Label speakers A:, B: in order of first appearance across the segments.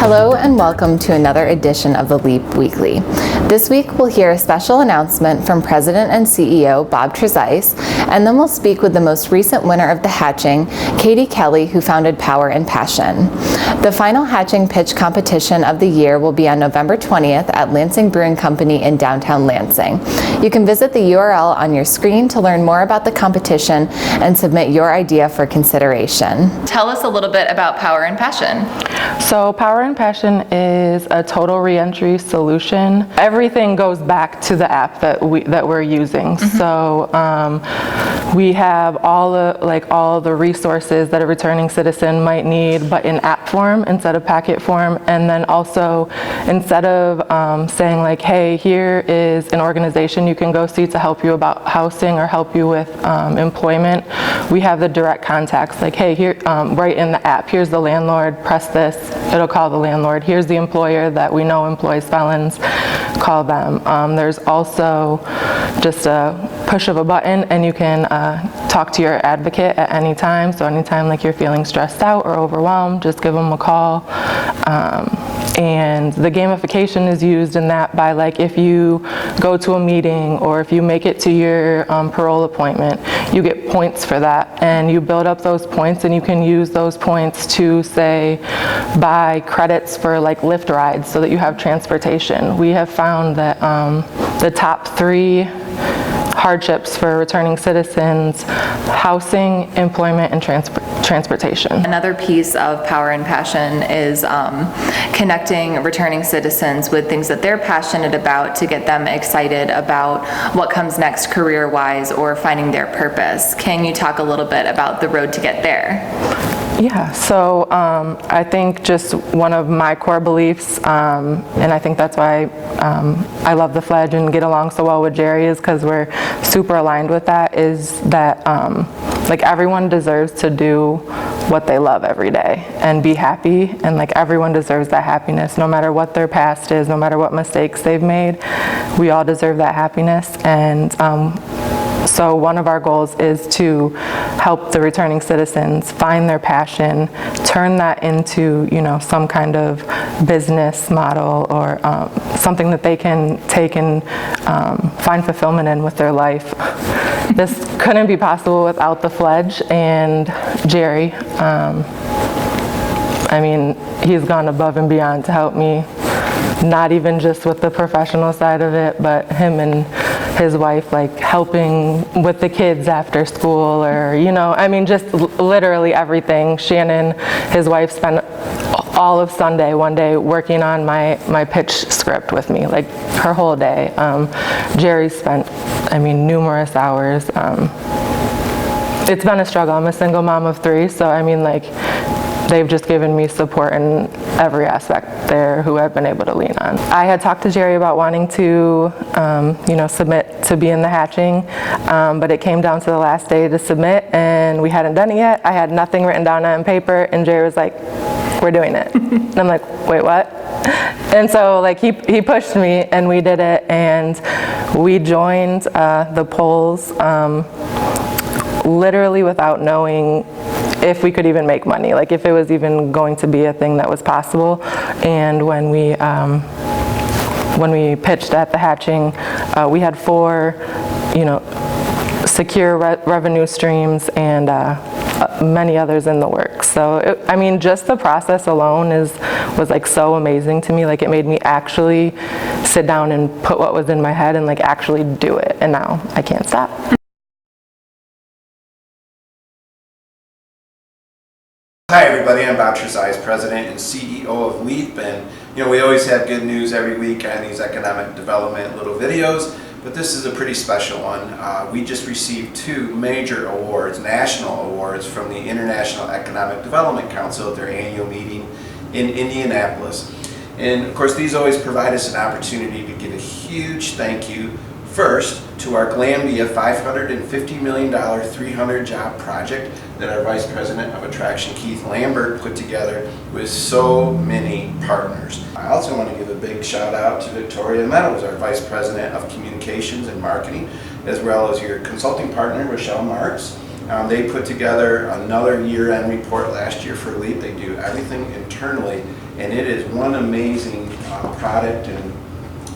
A: Hello and welcome to another edition of the Leap Weekly. This week we'll hear a special announcement from President and CEO Bob Trezise, and then we'll speak with the most recent winner of the hatching, Katy Kelly, who founded Power and Passion. The final hatching pitch competition of the year will be on November 20th at Lansing Brewing Company in downtown Lansing. You can visit the URL on your screen to learn more about the competition and submit your idea for consideration. Tell us a little bit about Power and Passion.
B: So Power and Passion is a total reentry solution. Everything goes back to the app that we're using. So we have all the resources that a returning citizen might need, but in app form instead of packet form. And then also, instead of saying like, hey, here is an organization you can go see to help you about housing or help you with employment, we have the direct contacts. Like, hey, here, right in the app, here's the landlord, press this, it'll call the landlord. Here's the employer that we know employs felons, call them. There's also just a push of a button and you can talk to your advocate at any time. So anytime like you're feeling stressed out or overwhelmed, just give them a call. And the gamification is used in that by like if you go to a meeting or if you make it to your parole appointment, you get points for that, and you build up those points and you can use those points to say buy credits for like Lyft rides so that you have transportation. We have found that the top 3 hardships for returning citizens: housing, employment, and transportation.
A: Another piece of Power and Passion is connecting returning citizens with things that they're passionate about to get them excited about what comes next career-wise or finding their purpose. Can you talk a little bit about the road to get there?
B: Yeah, so I think just one of my core beliefs, and I think that's why I love the Fledge and get along so well with Jerry, is because we're super aligned with that, is that like everyone deserves to do what they love every day and be happy, and like everyone deserves that happiness no matter what their past is, no matter what mistakes they've made. We all deserve that happiness, and so one of our goals is to help the returning citizens find their passion, turn that into, you know, some kind of business model or something that they can take and find fulfillment in with their life. This couldn't be possible without the Fledge and Jerry. I mean, he's gone above and beyond to help me, not even just with the professional side of it, but him and his wife, like helping with the kids after school, or, you know, I mean, just literally everything. Shannon, his wife, spent all of Sunday one day working on my pitch script with me, like her whole day. Jerry spent, I mean, numerous hours. It's been a struggle. I'm a single mom of 3, so I mean, like, they've just given me support in every aspect there who I've been able to lean on. I had talked to Jerry about wanting to, you know, submit to be in the hatching, but it came down to the last day to submit and we hadn't done it yet. I had nothing written down on paper and Jerry was like, we're doing it. And I'm like, wait, what? And so like he pushed me and we did it, and we joined the polls literally without knowing if we could even make money, like if it was even going to be a thing that was possible. And when we pitched at the hatching, we had 4, you know, secure revenue streams and many others in the works. So I mean, just the process alone was like so amazing to me. Like it made me actually sit down and put what was in my head and like actually do it. And now I can't stop.
C: Hi everybody, I'm Bob Trezise, President and CEO of LEAP, and you know, we always have good news every week on these economic development little videos, but this is a pretty special one. We just received 2 major awards, national awards, from the International Economic Development Council at their annual meeting in Indianapolis. And of course, these always provide us an opportunity to give a huge thank you first to our Glanbia $550 million 300-job project that our Vice President of Attraction, Keith Lambert, put together with so many partners. I also want to give a big shout out to Victoria Meadows, our Vice President of Communications and Marketing, as well as your consulting partner, Rochelle Marks, They put together another year-end report last year for LEAP. They do everything internally, and it is one amazing product and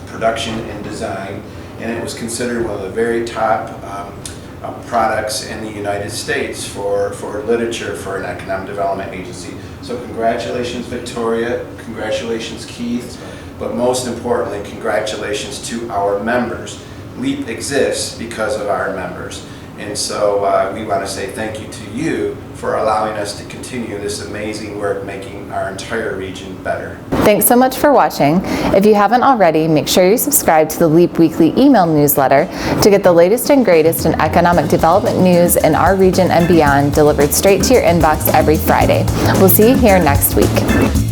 C: production and design, and it was considered one of the very top products in the United States for literature for an economic development agency. So congratulations, Victoria, congratulations, Keith, but most importantly, congratulations to our members. LEAP exists because of our members. And so we want to say thank you to you for allowing us to continue this amazing work making our entire region better.
A: Thanks so much for watching. If you haven't already, make sure you subscribe to the LEAP Weekly email newsletter to get the latest and greatest in economic development news in our region and beyond delivered straight to your inbox every Friday. We'll see you here next week.